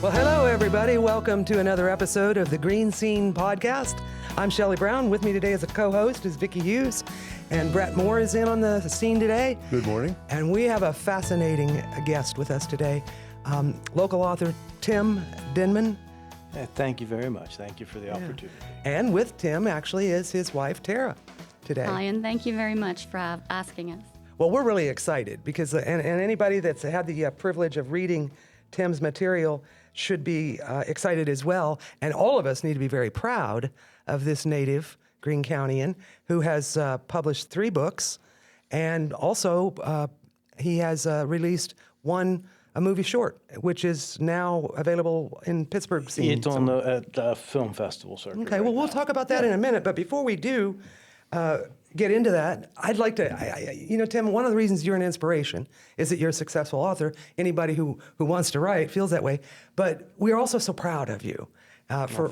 Well, hello, everybody. Welcome to another episode of the GreeneScene Podcast. I'm Shelly Brown. With me today as a co-host is Vicky Hughes, and Bret Moore is in on the scene today. Good morning. And we have a fascinating guest with us today, local author Tim Denman. Thank you very much. Thank you for the opportunity. And with Tim, actually, is his wife, Tara, today. Hi, and thank you very much for asking us. Well, we're really excited because, and anybody that's had the privilege of reading Tim's material should be excited as well. And all of us need to be very proud of this native Greene Countyan who has published 3 books. And also, he has released a movie short, which is now available in Pittsburgh. It's on at the film festival circuit. Okay, well, we'll talk about that in a minute. But before we do get into that, I'd like to, Tim, one of the reasons you're an inspiration is that you're a successful author. Anybody who wants to write feels that way. But we're also so proud of you for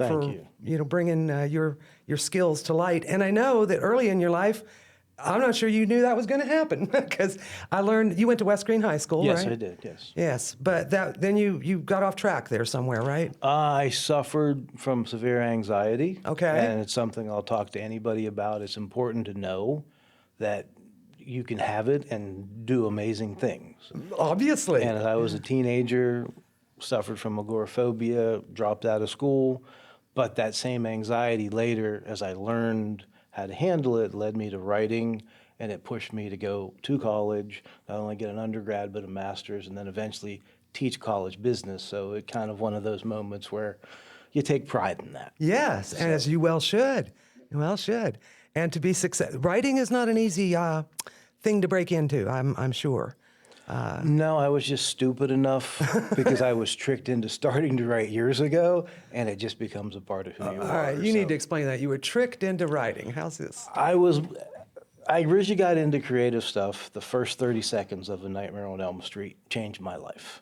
bringing your skills to light. And I know that early in your life, I'm not sure you knew that was going to happen because I learned you went to West Greene High School, yes, right? I did, yes. Yes, but then you got off track there somewhere, right? I suffered from severe anxiety. Okay. And it's something I'll talk to anybody about. It's important to know that you can have it and do amazing things. Obviously. And as I was a teenager, suffered from agoraphobia, dropped out of school, but that same anxiety later, as I learned how to handle it, led me to writing, and it pushed me to go to college, not only get an undergrad, but a master's, and then eventually teach college business. So it kind of one of those moments where you take pride in that. Yes, and as you well should. You well should. And to be successful, writing is not an easy thing to break into, I'm sure. No, I was just stupid enough because I was tricked into starting to write years ago, and it just becomes a part of who you are. All right, you need to explain that. You were tricked into writing. How's this? I originally got into creative stuff. The first 30 seconds of A Nightmare on Elm Street changed my life.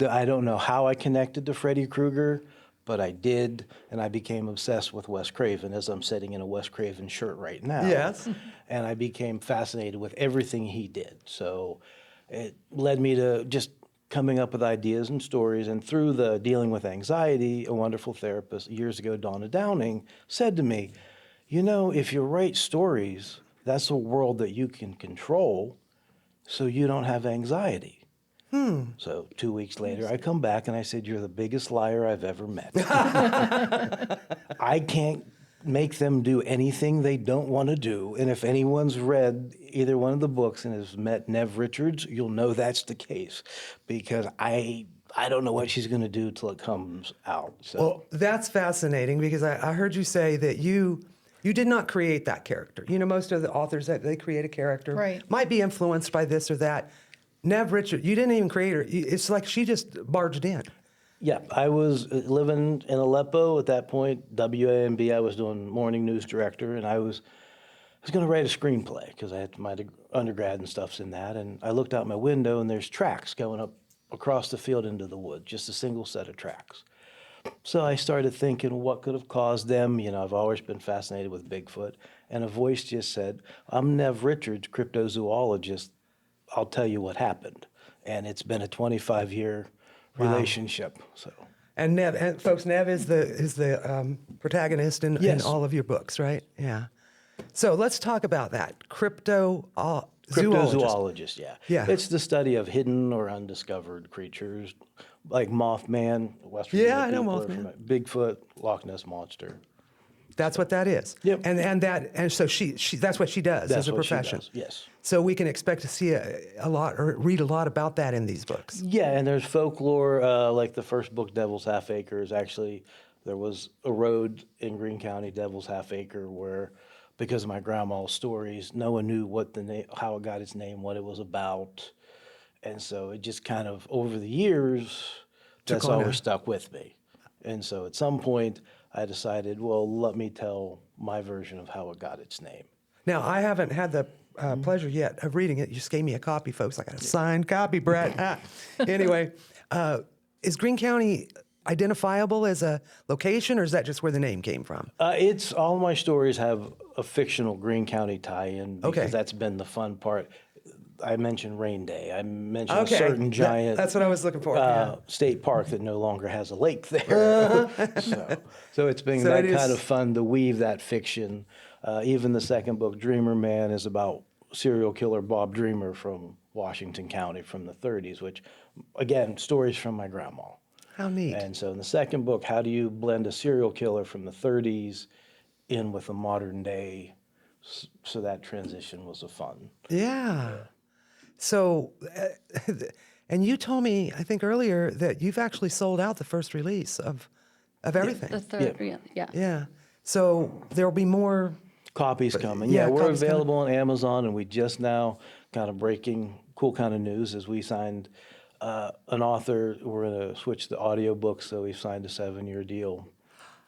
I don't know how I connected to Freddy Krueger, but I did, and I became obsessed with Wes Craven, as I'm sitting in a Wes Craven shirt right now. Yes. And I became fascinated with everything he did. So it led me to just coming up with ideas and stories. And through the dealing with anxiety, a wonderful therapist years ago, Donna Downing, said to me, if you write stories, that's a world that you can control, so you don't have anxiety. So 2 weeks later, I come back and I said, "You're the biggest liar I've ever met." I can't make them do anything they don't want to do. And if anyone's read either one of the books and has met Neve Richards, you'll know that's the case, because I don't know what she's going to do till it comes out. So. Well, that's fascinating because I heard you say that you did not create that character. Most of the authors, that they create a character, right, might be influenced by this or that. Neve Richards, you didn't even create her. It's like she just barged in. Yeah, I was living in Aleppo at that point, WAMB. I was doing morning news director, and I was going to write a screenplay because I had my undergrad and stuff's in that. And I looked out my window, and there's tracks going up across the field into the woods, just a single set of tracks. So I started thinking, what could have caused them? I've always been fascinated with Bigfoot. And a voice just said, "I'm Neve Richards, cryptozoologist. I'll tell you what happened." And it's been a 25-year relationship. So. And Neve, and folks, Neve is the protagonist in all of your books, right? Yeah. So let's talk about that. Cryptozoologist, yeah. Yeah. It's the study of hidden or undiscovered creatures, like Mothman, Western. Yeah, I know Mothman. Bigfoot, Loch Ness Monster. That's what that is. Yep. And so she that's what she does as a profession. She does, yes. So we can expect to see a lot or read a lot about that in these books. Yeah, and there's folklore, like the first book, Devil's Half Acre, is actually, there was a road in Greene County, Devil's Half Acre, where, because of my grandma's stories, no one knew what how it got its name, what it was about. And so it just kind of, over the years, that's always stuck with me. And so at some point, I decided, well, let me tell my version of how it got its name. Now, I haven't had the pleasure yet of reading it. You just gave me a copy, folks. I got a signed copy, Bret. Anyway, is Greene County identifiable as a location, or is that just where the name came from? It's all my stories have a fictional Greene County tie-in, because that's been the fun part. I mentioned Rain Day. I mentioned a Okay. certain giant. That's what I was looking for. Yeah. State park that no longer has a lake there. so it's been So that it kind is- of fun to weave that fiction. Even the second book, Dreamer Man, is about serial killer Bob Dreamer from Washington County from the 30s, which, again, stories from my grandma. How neat. And so in the second book, how do you blend a serial killer from the 30s in with a modern day? So that transition was a fun. Yeah. So, and you told me, I think earlier, that you've actually sold out the first release of everything. The third, yeah. Yeah. So there'll be more. Copies coming. yeah, Yeah, we're copies coming. available on Amazon, and we just now kind of breaking cool kind of news as we signed an author. We're going to switch to audiobooks, so we signed a 7-year deal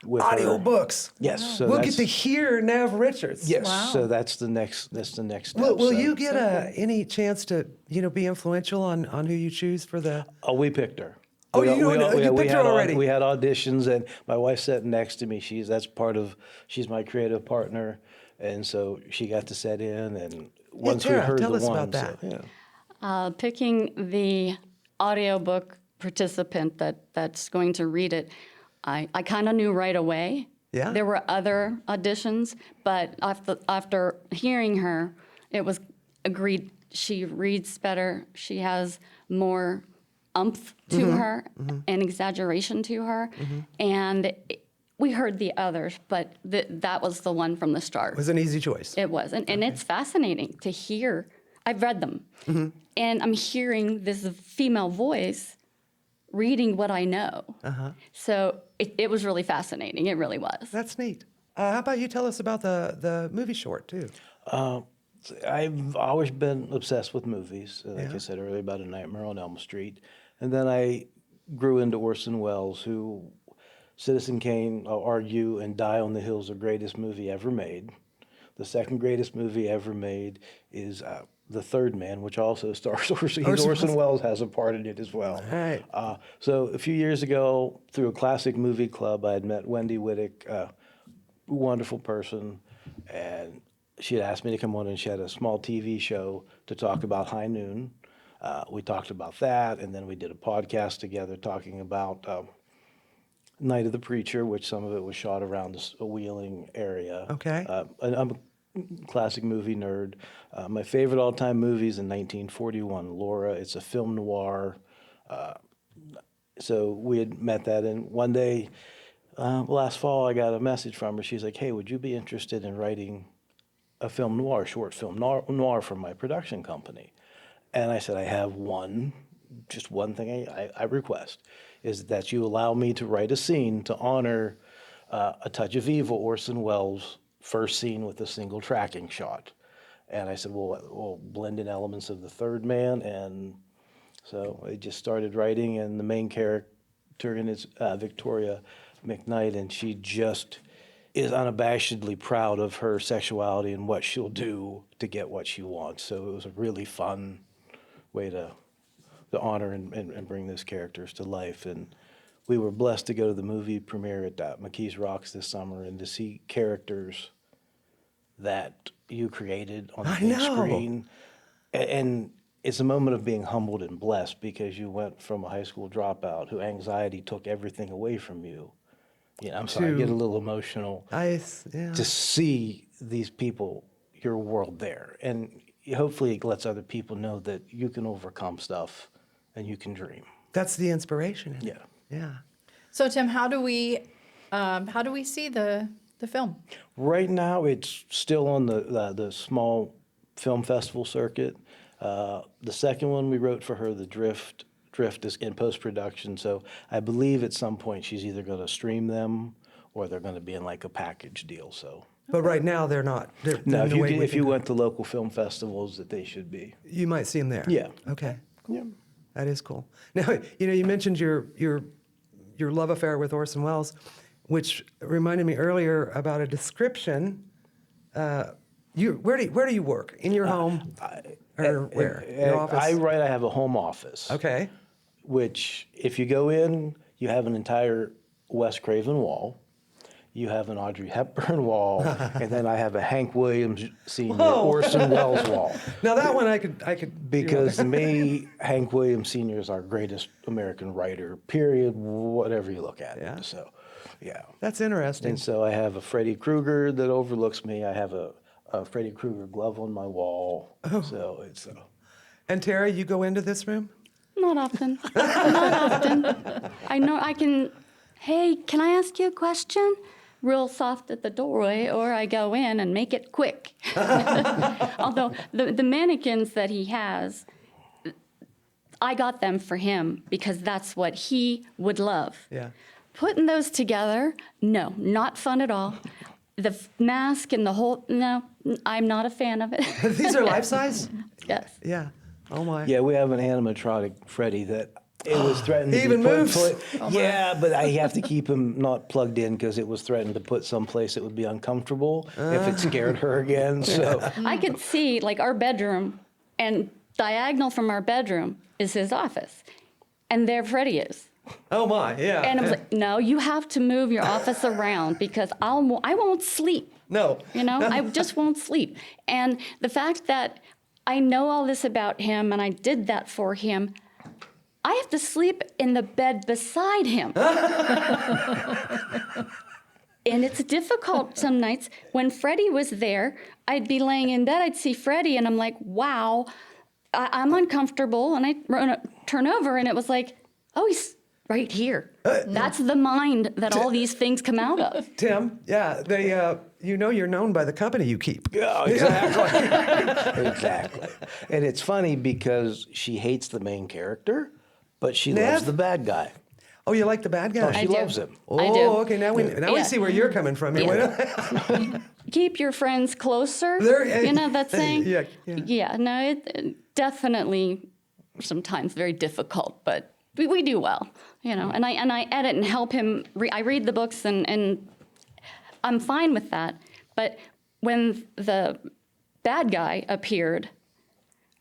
with her. Audiobooks. Yes, so we'll that's, get to hear Neve Richards. yes. Wow. So that's the next. That's the next step. Will so. you get any chance to be influential on who you choose for the? Oh, we picked her. Oh, We- you we- know- you we picked her had already. We had auditions, and my wife sat next to me. She's my creative partner, and so she got to sit in. And once Tara, we heard tell the us one, about that. So, yeah. Picking the audiobook participant that's going to read it, I kind of knew right away. Yeah. There were other auditions, but after hearing her, it was agreed she reads better. She has more umph to her and exaggeration to her. And we heard the others, but that was the one from the start. It was an easy choice. It was. And it's fascinating to hear. I've read them. And I'm hearing this female voice reading what I know. So it was really fascinating. It really was. That's neat. How about you tell us about the movie short too? I've always been obsessed with movies, like Yeah. I said earlier, about A Nightmare on Elm Street. And then I grew into Orson Welles, who Citizen Kane, I'll argue, and Die on the Hill is the greatest movie ever made. The second greatest movie ever made is The Third Man, which also stars Orson Welles has a part in it as well. Right. So a few years ago, through a classic movie club, I had met Wendy Whittick, wonderful person, and she had asked me to come on, and she had a small TV show to talk about High Noon. We talked about that, and then we did a podcast together talking about Night of the Preacher, which some of it was shot around a Wheeling area. Okay. And I'm a classic movie nerd. My favorite all-time movie is in 1941, Laura. It's a film noir. So we had met that, and one day, last fall, I got a message from her. She's like, "Hey, would you be interested in writing a film noir, short film noir for my production company?" And I said, I have just one thing I request, is that you allow me to write a scene to honor A Touch of Evil, Orson Welles' first scene with a single tracking shot. And I said, well, we'll blend in elements of The Third Man. And so I just started writing, and the main character in is Victoria McKnight, and she just is unabashedly proud of her sexuality and what she'll do to get what she wants. So it was a really fun way to honor and bring those characters to life. And we were blessed to go to the movie premiere at McKees Rocks this summer and to see characters that you created on the I big know. screen. And it's a moment of being humbled and blessed, because you went from a high school dropout who anxiety took everything away from you. I'm sorry, I get a little emotional. Yeah. To see these people, your world there. And hopefully it lets other people know that you can overcome stuff and you can dream. That's the inspiration. In it. Yeah. Yeah. So Tim, how do we see the film? Right now, it's still on the small film festival circuit. The second one we wrote for her, The Drift is in post-production, so I believe at some point she's either going to stream them or they're going to be in like a package deal. So But right now they're not. no, if you went, went to local film festivals, that they should be. you might see them there. Yeah. Okay. Yeah. That is cool. Now, you mentioned your love affair with Orson Welles, which reminded me earlier about a description. Where do you work? In your home? Or where? Your office? I have a home office. Okay. Which, if you go in, you have an entire Wes Craven wall. you have an Audrey Hepburn wall, and then I have a Hank Williams Sr. Whoa. Orson Welles wall. Now that one I could Because to me, Hank Williams Sr. is our greatest American writer, period, whatever you look at Yeah. it. So, yeah. that's interesting. And so I have a Freddy Krueger that overlooks me. I have a Freddy Krueger glove on my wall. Oh. So it's... And Tara, you go into this room? Not often. Not often. I know I can, hey, can I ask you a question? Real soft at the doorway, or I go in and make it quick. Although the mannequins that he has, I got them for him because that's what he would love. Yeah. Putting those together, no, not fun at all. The mask and the whole, no, I'm not a fan of it. These are life size? Yes. Yeah. Oh my. Yeah, we have an animatronic Freddy that it was threatened He to be even moves? yeah, but I have to keep him not plugged in because it was threatened to put someplace that would be uncomfortable if it scared her again. So I could see like our bedroom, and diagonal from our bedroom is his office, and there Freddie is. Oh my. Yeah. And I was like, no, you have to move your office around because I won't sleep. no. You know, I just won't sleep. And the fact that I know all this about him and I did that for him, I have to sleep in the bed beside him. And it's difficult some nights. When Freddie was there, I'd be laying in bed, I'd see Freddie, and I'm like, wow, I'm uncomfortable. And I turn over, and it was like, oh, he's right here. That's the mind that all these things come out of. Tim, yeah, they, you're known by the company you keep. yeah, exactly. Exactly. And it's funny because she hates the main character, but she loves Neve? the bad guy. Oh, you like the bad guy? Oh, she I do. loves him. Oh, I do. okay. Now we Yeah. see where you're coming from. Yeah. Keep your friends closer. There- You know that saying? Yeah, yeah. Yeah, no, it definitely sometimes very difficult, but we do well, you know. And I edit and help him. I read the books, and I'm fine with that. But when the bad guy appeared,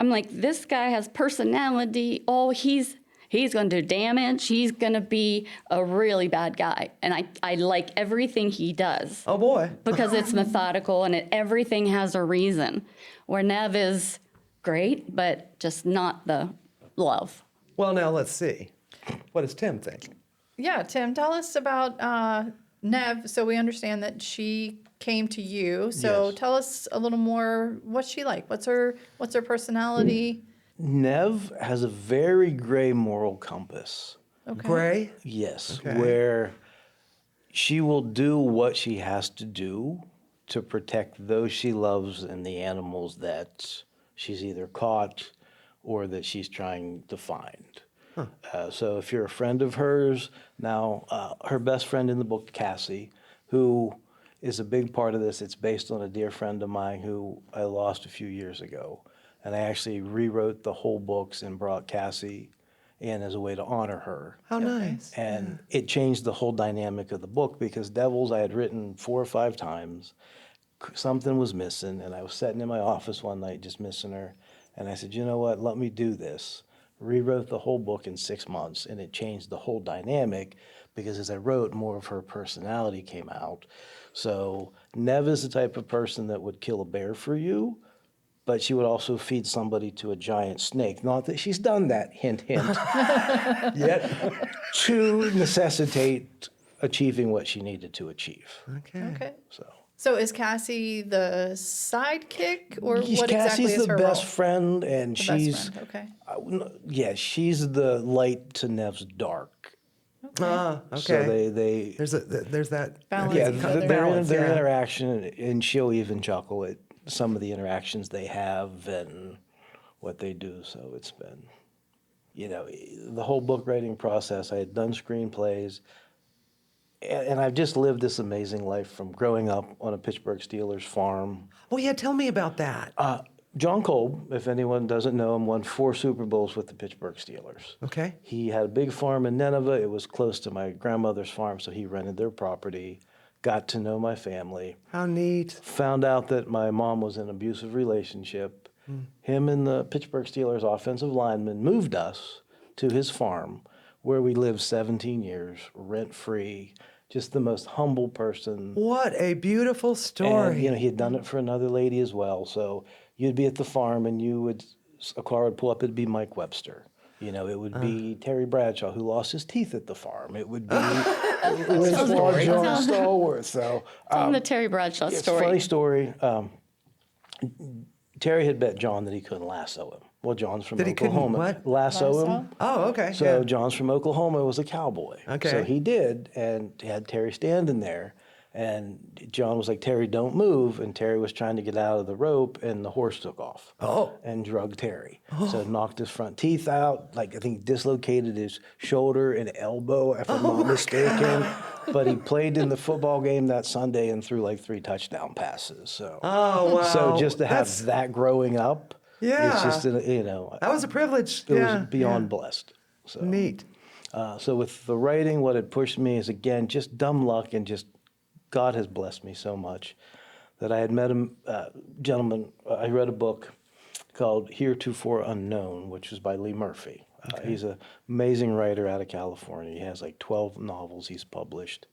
I'm like, this guy has personality. Oh, he's going to do damage. He's going to be a really bad guy. And I like everything he does. Oh boy. Because it's methodical and everything has a reason. Where Neve is great, but just not the love. Well, now let's see. What does Tim think? Yeah, Tim, tell us about Neve. So we understand that she came to you. So Yes. tell us a little more. What's she like? What's her personality? Neve has a very gray moral compass. Okay. Gray? Yes, Okay. where she will do what she has to do to protect those she loves and the animals that she's either caught or that she's trying to find. So if you're a friend of hers, now her best friend in the book, Cassie, who is a big part of this, it's based on a dear friend of mine who I lost a few years ago. And I actually rewrote the whole books and brought Cassie in as a way to honor her. How nice. And it changed the whole dynamic of the book because Devils I had written 4 or 5 times. Something was missing, and I was sitting in my office one night just missing her. And I said, you know what, let me do this. Rewrote the whole book in 6 months, and it changed the whole dynamic because as I wrote, more of her personality came out. So Neve is the type of person that would kill a bear for you, but she would also feed somebody to a giant snake. Not that she's done that, hint, hint, Yet. to necessitate achieving what she needed to achieve. Okay. Okay. So So is Cassie the sidekick, or what exactly Cassie's is her the best role? friend, and The best she's friend. Okay. yeah, she's the light to Neve's dark. Okay. So they there's that. Balance yeah, each other. their yeah. interaction, and she'll even chuckle at some of the interactions they have and what they do. So it's been, the whole book writing process. I had done screenplays, and I've just lived this amazing life from growing up on a Pittsburgh Steelers farm. Oh yeah, tell me about that. John Kolb, if anyone doesn't know him, won 4 Super Bowls with the Pittsburgh Steelers. Okay. He had a big farm in Nineveh. It was close to my grandmother's farm, so he rented their property, got to know my family, How neat. found out that my mom was in an abusive relationship. Him and the Pittsburgh Steelers offensive lineman moved us to his farm, where we lived 17 years, rent-free, just the most humble person. What a beautiful story. And, you know, he had done it for another lady as well. So you'd be at the farm and a car would pull up, it'd be Mike Webster. You know, it would be Terry Bradshaw, who lost his teeth at the farm. It would be John Stallworth. So, Tell them the Terry Bradshaw it's a story. funny story. Terry had bet John that he couldn't lasso him. Well, John's from That he couldn't Oklahoma. what? Lasso him. Oh, okay. So yeah. John's from Oklahoma, was a cowboy. Okay. So he did, and he had Terry standing there. And John was like, Terry, don't move. And Terry was trying to get out of the rope, and the horse took off and drugged Terry. So it knocked his front teeth out. Like, I think dislocated his shoulder and elbow, if I'm not mistaken. But he played in the football game that Sunday and threw like 3 touchdown passes. So, Oh, wow. so just to have That's- that growing up, Yeah. it's just, you know, That was a privilege. it yeah. was beyond blessed. So. Neat. So with the writing, what had pushed me is, again, just dumb luck, and just God has blessed me so much that I had met a gentleman. I read a book called Heretofore Unknown, which was by Lee Murphy. He's an amazing writer out of California. He has like 12 novels he's published.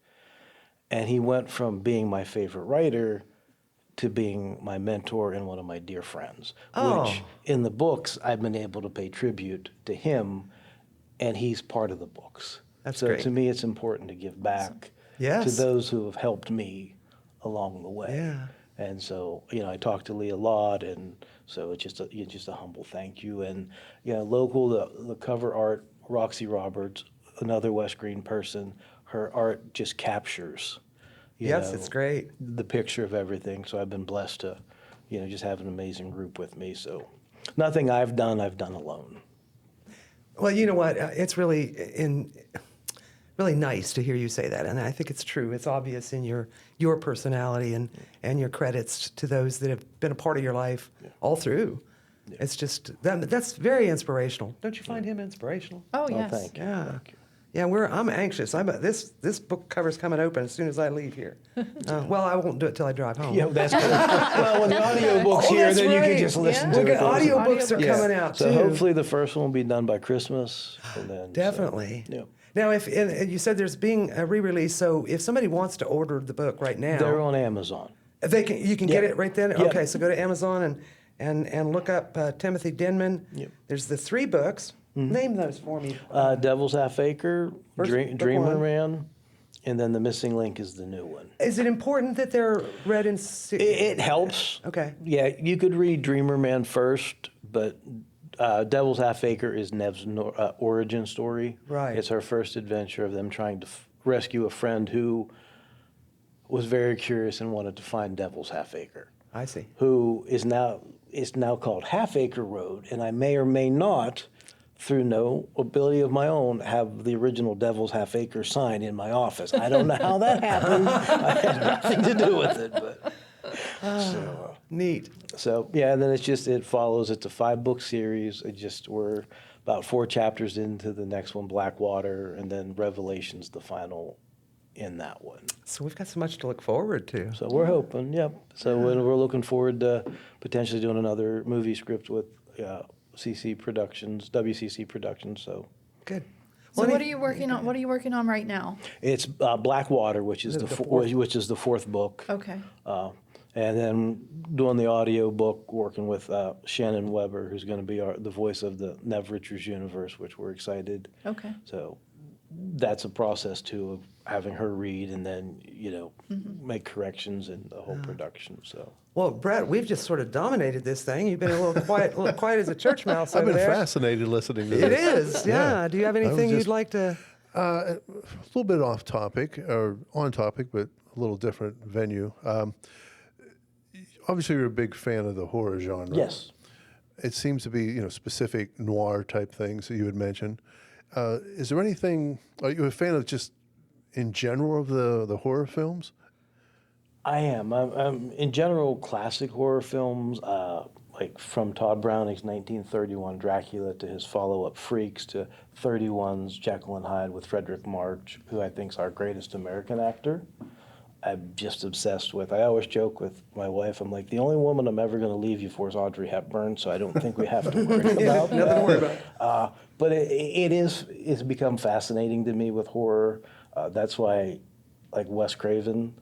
And he went from being my favorite writer to being my mentor and one of my dear friends, which in the books I've been able to pay tribute to him, and he's part of the books. That's so great. to me, it's important to give back Yes. to those who have helped me along the way. Yeah. And so, you know, I talk to Lee a lot, and so it's just a humble thank you. And, you know, local, the cover art, Roxy Roberts, another West Green person, her art just captures, you Yes, know, it's great. the picture of everything. So I've been blessed to, you know, just have an amazing group with me. So nothing I've done alone. Well, you know what? It's really really nice to hear you say that, and I think it's true. It's obvious in your personality and your credits to those that have been a part of your life all through. Yeah. It's just that's very inspirational. Don't you find him inspirational? Oh, Well, yes. thank you. Yeah. Thank you. Yeah, I'm anxious. This book cover's coming open as soon as I leave here. Well, I won't do it till I drive home. Yeah, that's good. Well, when the audiobook's here, that's then you right. can just listen Yeah. to Well, it. audiobooks are Yeah. coming out So too. hopefully the first one will be done by Christmas. And then, Definitely. So, yeah. Now, and you said there's being a re-release, so if somebody wants to order the book right now, They're on Amazon. you can get Yeah. it right then. Yeah. Okay, so go to Amazon and look up Timothy Denman. Yep. There's the 3 books. Name those for me. Devil's Half Acre, First book Dream one. and Ran, and then the Missing Link is the new one. Is it important that they're read in? It helps. Okay. Yeah, you could read Dreamer Man first, but Devil's Half Acre is Neve's origin story. Right. It's her first adventure of them trying to rescue a friend who was very curious and wanted to find Devil's Half Acre, I see. who is now called Half Acre Road, and I may or may not, through no ability of my own, have the original Devil's Half Acre sign in my office. I don't know how that happened. I had nothing to do with it, but so. Neat. So yeah, and then it follows. It's a 5-book series. We're about 4 chapters into the next one, Blackwater, and then Revelation's the final in that one. So we've got so much to look forward to. So we're hoping, yep. So we're looking forward to potentially doing another movie script with WCC Productions. So Good. So Well, what are you working on? What are you working on right now? it's Blackwater, which is The the fourth? which is the 4th book. Okay. And then doing the audio book, working with Shannon Weber, who's going to be the voice of the Neve Richards universe, which we're excited. Okay. So that's a process too of having her read and then make corrections in the whole production. So Well, Bret, we've just sort of dominated this thing. You've been a little quiet as a church mouse I've over been there. fascinated listening to It this. is, yeah. Do you have anything just- you'd like to? A little bit off topic, or on topic, but a little different venue. Obviously, you're a big fan of the horror genre. yes. It seems to be, specific noir type things that you had mentioned. Is there anything? Are you a fan of just in general of the horror films? I am. I'm in general classic horror films, like from Todd Browning's 1931 Dracula to his follow-up Freaks to 31's Jekyll and Hyde with Frederick March, who I think is our greatest American actor. I'm just obsessed with. I always joke with my wife, I'm like, the only woman I'm ever going to leave you for is Audrey Hepburn, so I don't think we have to worry about that. Nothing to worry about. But it's become fascinating to me with horror. That's why like Wes Craven,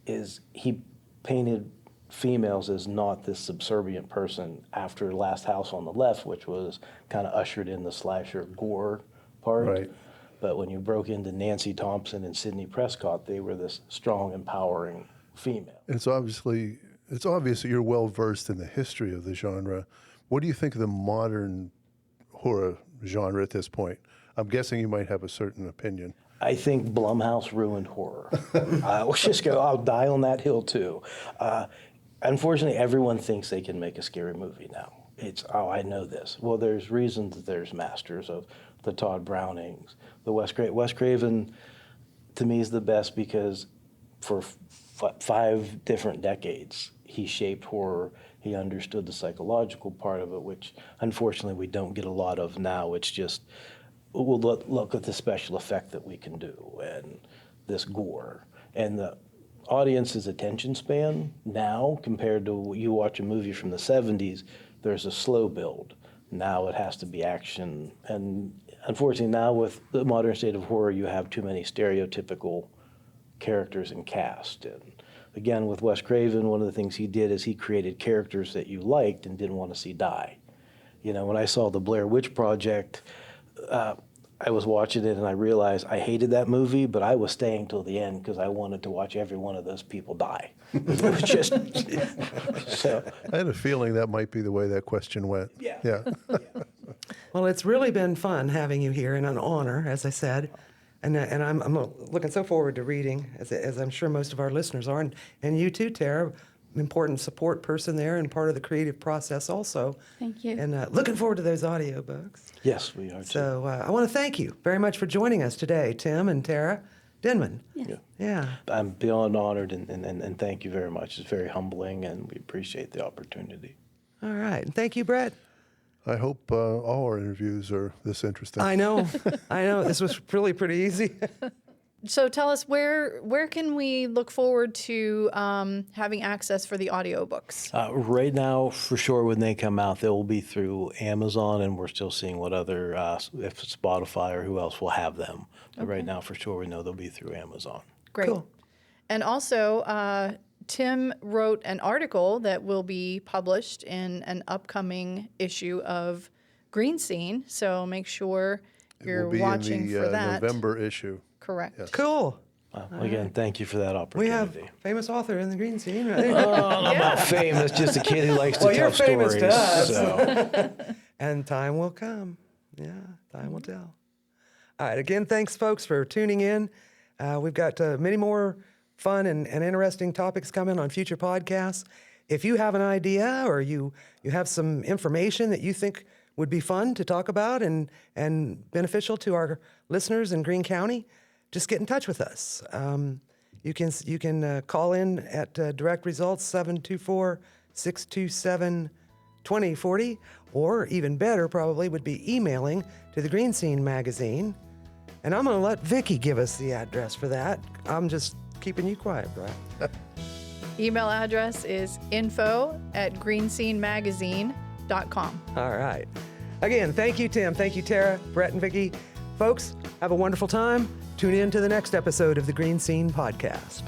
is he painted females as not this subservient person after Last House on the Left, which was kind of ushered in the slasher gore part. Right. But when you broke into Nancy Thompson and Sidney Prescott, they were this strong, empowering female. It's obvious that you're well versed in the history of the genre. What do you think of the modern horror genre at this point? I'm guessing you might have a certain opinion. I think Blumhouse ruined horror. I'll die on that hill too. Unfortunately, everyone thinks they can make a scary movie now. I know this. Well, there's reasons that there's masters of the Todd Brownings, the Wes Craven, to me, is the best because for 5 different decades, he shaped horror. He understood the psychological part of it, which unfortunately we don't get a lot of now. It's just, we'll look at the special effect that we can do and this gore. And the audience's attention span now compared to you watch a movie from the 70s, there's a slow build. Now it has to be action. And unfortunately now with the modern state of horror, you have too many stereotypical characters and cast. And again, with Wes Craven, one of the things he did is he created characters that you liked and didn't want to see die. You know, when I saw the Blair Witch Project, I was watching it and I realized I hated that movie, but I was staying till the end because I wanted to watch every one of those people die. It was just, so. I had a feeling that might be the way that question went. Yeah. Well, it's really been fun having you here and an honor, as I said. And I'm looking so forward to reading, as I'm sure most of our listeners are. And you too, Tara, important support person there and part of the creative process also. Thank you. And looking forward to those audiobooks. Yes, we are too. So I want to thank you very much for joining us today, Tim and Tara Denman. Yes. Yeah. I'm beyond honored and thank you very much. It's very humbling and we appreciate the opportunity. All right. And thank you, Bret. I hope all our interviews are this interesting. I know. This was really pretty easy. So tell us, where can we look forward to having access for the audiobooks? Right now, for sure, when they come out, they will be through Amazon, and we're still seeing what other, if it's Spotify or who else will have them. But right now, for sure, we know they'll be through Amazon. Great. Cool. And also, Tim wrote an article that will be published in an upcoming issue of GreeneScene. So make sure you're watching It will be in for the that. November issue. Correct. Cool. Again, thank you for that We opportunity. have famous author in the green scene, right? I'm not famous, just a kid who likes to Well, tell you're famous stories. to us. So. And time will come. Yeah, time will tell. All right. Again, thanks, folks, for tuning in. We've got many more fun and interesting topics coming on future podcasts. If you have an idea or you have some information that you think would be fun to talk about and beneficial to our listeners in Greene County, just get in touch with us. You can call in at Direct Results 724-627-2040, or even better probably would be emailing to the GreeneScene magazine. And I'm going to let Vicky give us the address for that. I'm just keeping you quiet, Bret. Email address is info@greenescenemagazine.com. All right. Again, thank you, Tim. Thank you, Tara, Bret, and Vicky. Folks, have a wonderful time. Tune in to the next episode of the GreeneScene Podcast.